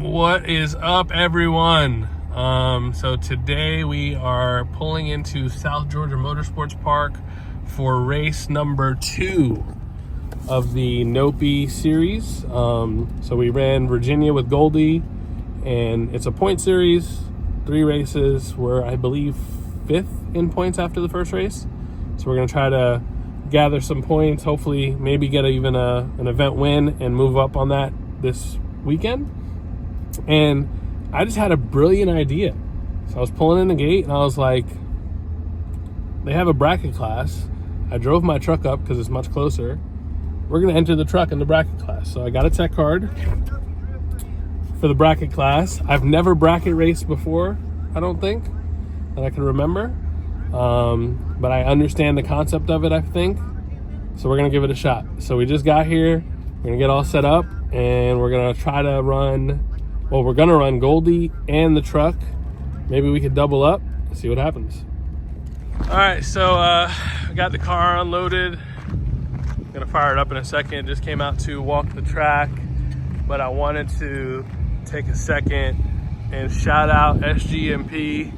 What is up, everyone? So today we are pulling into South Georgia Motorsports Park for race number 2 of the Nopi Series. So we ran Virginia with Goldie, and it's a point series, 3 races. We're, I believe, 5th in points after the first race. So we're gonna try to gather some points, hopefully maybe get even an event win and move up on that this weekend. And I just had a brilliant idea. So I was pulling in the gate and I was like, they have a bracket class. I drove my truck up because it's much closer. We're gonna enter the truck in the bracket class. So I got a tech card for the bracket class. I've never bracket raced before, I don't think, that I can remember. But I understand the concept of it, I think. So we're gonna give it a shot. So we just got here, we're gonna get all set up and we're gonna try to run, well, we're gonna run Goldie and the truck. Maybe we could double up and see what happens. All right, so I got the car unloaded. I'm gonna fire it up in a second. It just came out to walk the track, but I wanted to take a second and shout out SGMP.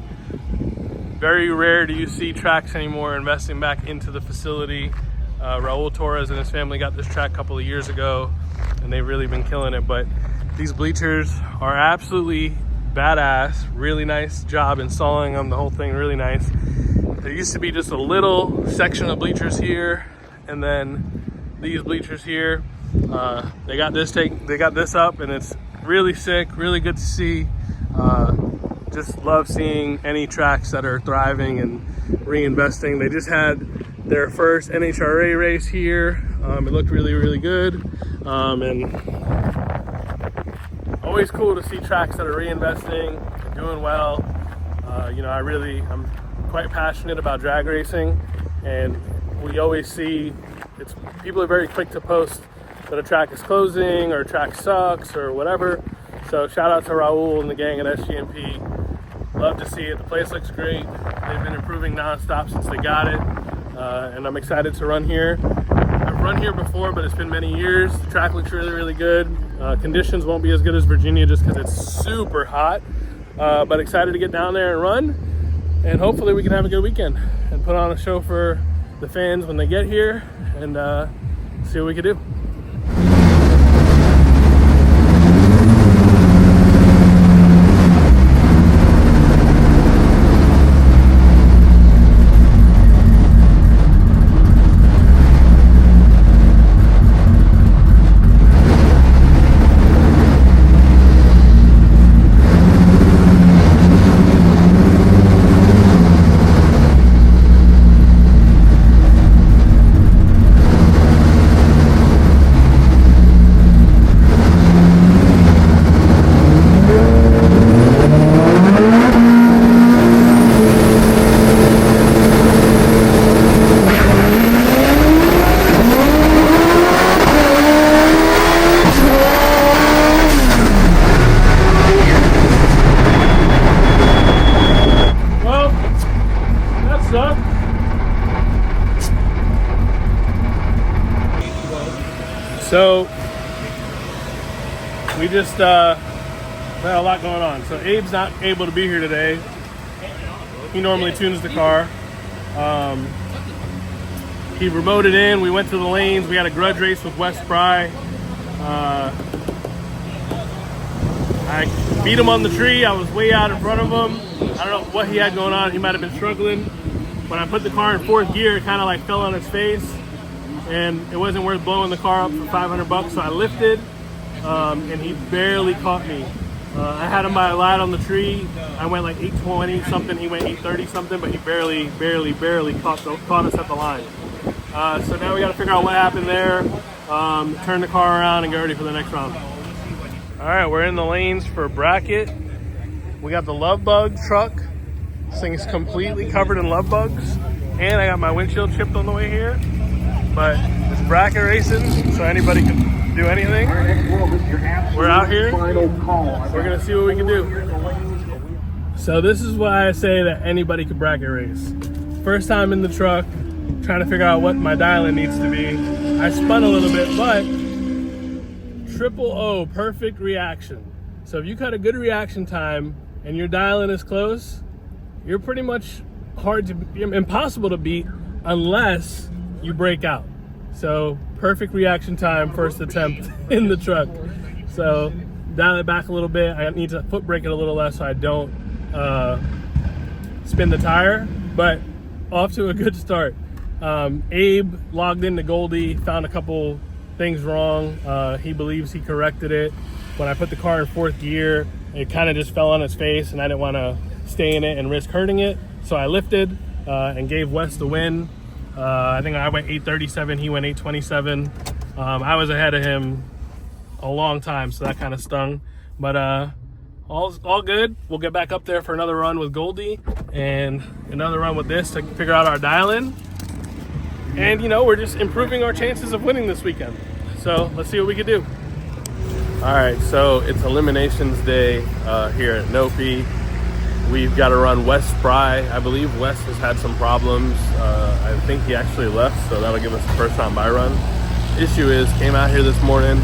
Very rare do you see tracks anymore investing back into the facility. Raul Torres and his family got this track a couple of years ago, and they've really been killing it. But these bleachers are absolutely badass. Really nice job installing them, the whole thing really nice. There used to be just a little section of bleachers here, and then these bleachers here. They got this up, and it's really sick, really good to see. Just love seeing any tracks that are thriving and reinvesting. They just had their first NHRA race here. It looked really, really good. And always cool to see tracks that are reinvesting and doing well. You know, I'm quite passionate about drag racing, and we always see people are very quick to post that a track is closing or a track sucks or whatever. So shout out to Raul and the gang at SGMP. Love to see it. The place looks great. They've been improving nonstop since they got it. And I'm excited to run here. I've run here before, but it's been many years. The track looks really, really good. Conditions won't be as good as Virginia just because it's super hot. But excited to get down there and run. And hopefully we can have a good weekend and put on a show for the fans when they get here and see what we can do. So we just had a lot going on. So Abe's not able to be here today. He normally tunes the car. He remoted in. We went to the lanes. We had a grudge race with Wes Spry. I beat him on the tree. I was way out in front of him. I don't know what he had going on. He might have been struggling. When I put the car in 4th gear, it kind of like fell on its face. And it wasn't worth blowing the car up for $500, so I lifted, and he barely caught me. I had him by a light on the tree. I went like 820 something, he went 830 something, but he barely caught us at the line. So now we got to figure out what happened there, turn the car around and get ready for the next round. All right, we're in the lanes for bracket. We got the Love Bug truck. This thing is completely covered in love bugs, and I got my windshield chipped on the way here. But it's bracket racing, so anybody can do anything. We're out here. We're gonna see what we can do. So this is why I say that anybody could bracket race. First time in the truck, trying to figure out what my dialing needs to be. I spun a little bit, but triple O, perfect reaction. So if you cut a good reaction time and your dial-in is close, you're pretty much impossible to beat unless you break out. So perfect reaction time, first attempt in the truck. So dial it back a little bit. I need to foot brake it a little less so I don't spin the tire, but off to a good start. Abe logged into Goldie, found a couple things wrong. He believes he corrected it. When I put the car in fourth gear, it kind of just fell on its face and I didn't want to stay in it and risk hurting it. So I lifted and gave Wes the win. I think I went 837, he went 827. I was ahead of him a long time, so that kind of stung. But all good. We'll get back up there for another run with Goldie and another run with this to figure out our dial-in. And, you know, we're just improving our chances of winning this weekend. So let's see what we can do. All right, so it's eliminations day here at Nopi. We've got to run Wes Spry. I believe Wes has had some problems. I think he actually left, so that'll give us the first time by run. Issue is, came out here this morning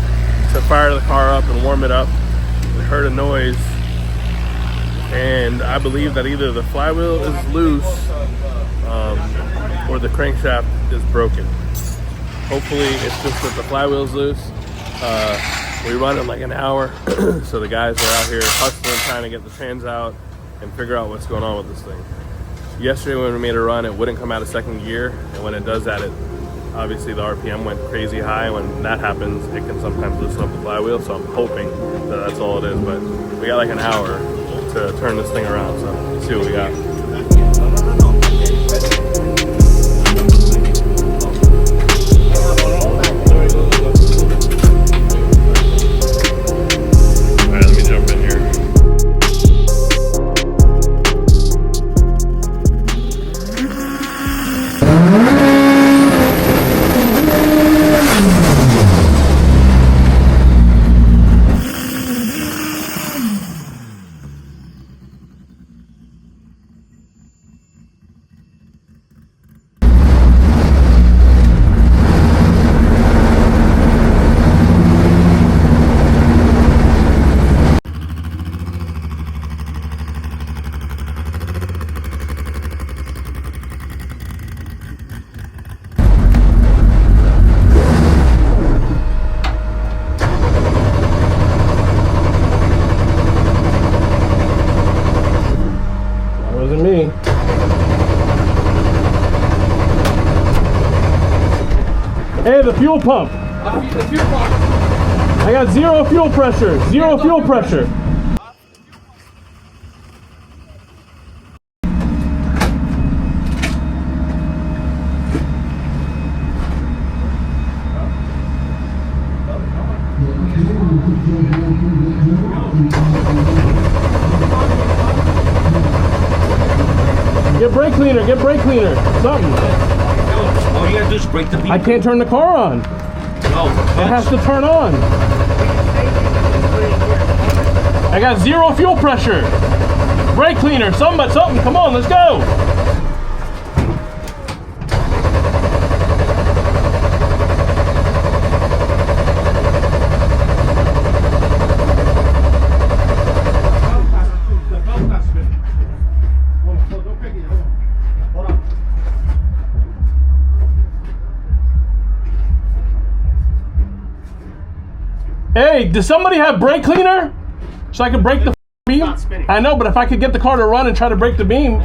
to fire the car up and warm it up. We heard a noise, and I believe that either the flywheel is loose or the crankshaft is broken. Hopefully it's just that the flywheel's loose. We run in like an hour, so the guys are out here hustling, trying to get the trans out and figure out what's going on with this thing. Yesterday when we made a run, it wouldn't come out of second gear, and when it does that, obviously the RPM went crazy high. When that happens, it can sometimes loosen up the flywheel, so I'm hoping that that's all it is. But we got like an hour to turn this thing around, so let's see what we got. Hey, the fuel pump. The fuel pump. I got zero fuel pressure. Zero fuel pressure. Get brake cleaner. Get brake cleaner. Something. All you gotta do is break the beam. I can't turn the car on. No, it has to turn on. I got zero fuel pressure. Brake cleaner, something, come on, let's go. Hey, does somebody have brake cleaner? So I can break the beam? I know, but if I could get the car to run and try to break the beam.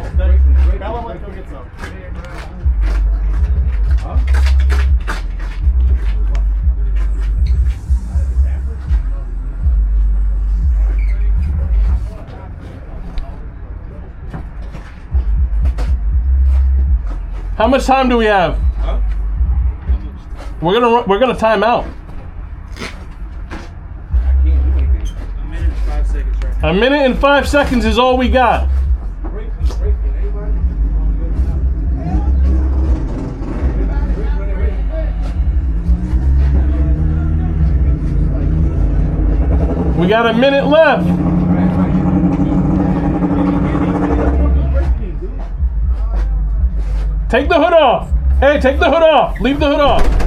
How much time do we have? We're gonna time out. A minute and 5 seconds is all we got. We got a minute left. Take the hood off. Hey, take the hood off. Leave the hood off.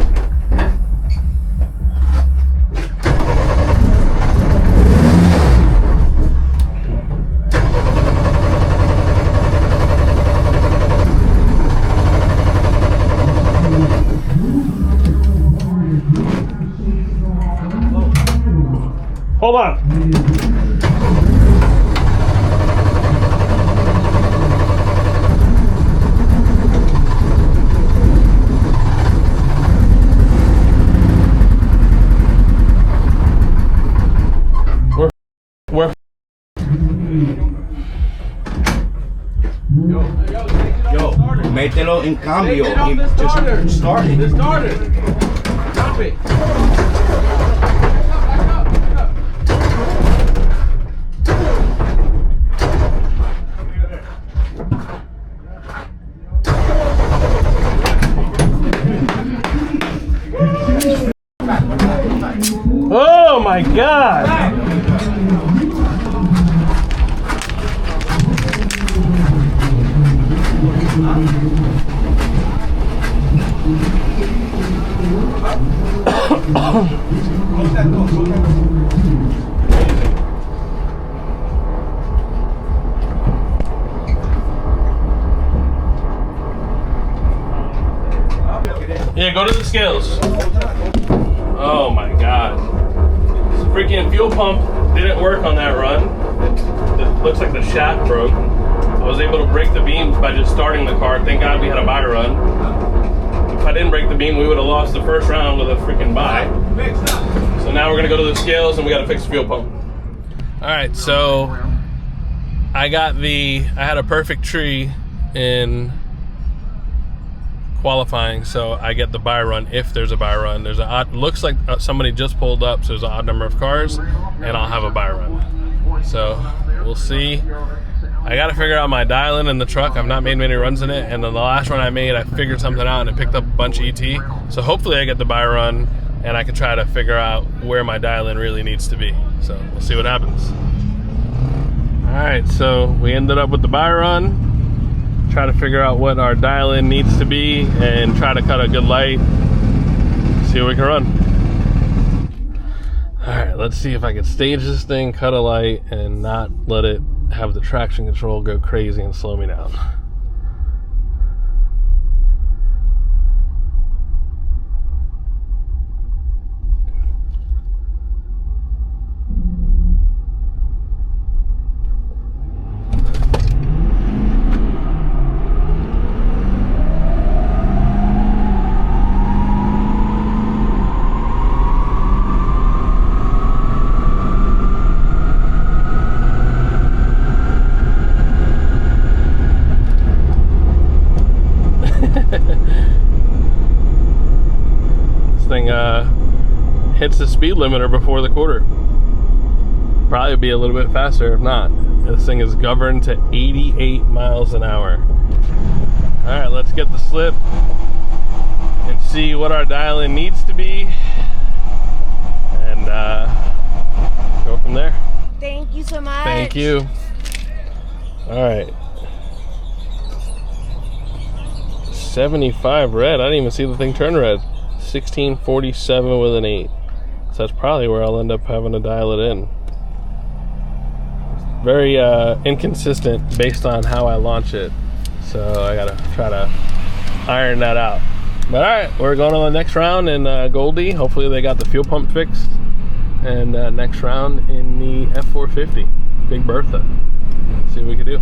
Mételo en cambio. Take it on the Just starter. start it. The starter. Drop it. Oh my God! Yeah, go to the scales. Oh my God. This freaking fuel pump didn't work on that run. It looks like the shaft broke. I was able to break the beams by just starting the car. Thank God we had a buy run. If I didn't break the beam, we would have lost the first round with a freaking buy. So now we're gonna go to the scales and we gotta fix the fuel pump. All right, so I had a perfect tree in qualifying, so I get the buy run if there's a buy run. There's a odd, looks like somebody just pulled up, so there's an odd number of cars, and I'll have a buy run. So we'll see. I got to figure out my dial-in in the truck. I've not made many runs in it, and then the last run I made, I figured something out and it picked up a bunch of ET. So hopefully I get the buy run, and I can try to figure out where my dial-in really needs to be. So we'll see what happens. All right, so we ended up with the buy run. Try to figure out what our dial-in needs to be and try to cut a good light. See what we can run. All right, let's see if I can stage this thing, cut a light, and not let it have the traction control go crazy and slow me down. This thing hits the speed limiter before the quarter. Probably be a little bit faster if not. This thing is governed to 88 miles an hour. All right, let's get the slip and see what our dial-in needs to be and go from there. Thank you so much. Thank you. All right. 75 red. I didn't even see the thing turn red. 1647 with an 8. So that's probably where I'll end up having to dial it in. Very inconsistent based on how I launch it. So I gotta try to iron that out. But all right, we're going on the next round in Goldie. Hopefully they got the fuel pump fixed. And next round in the F450, Big Bertha. See what we can do.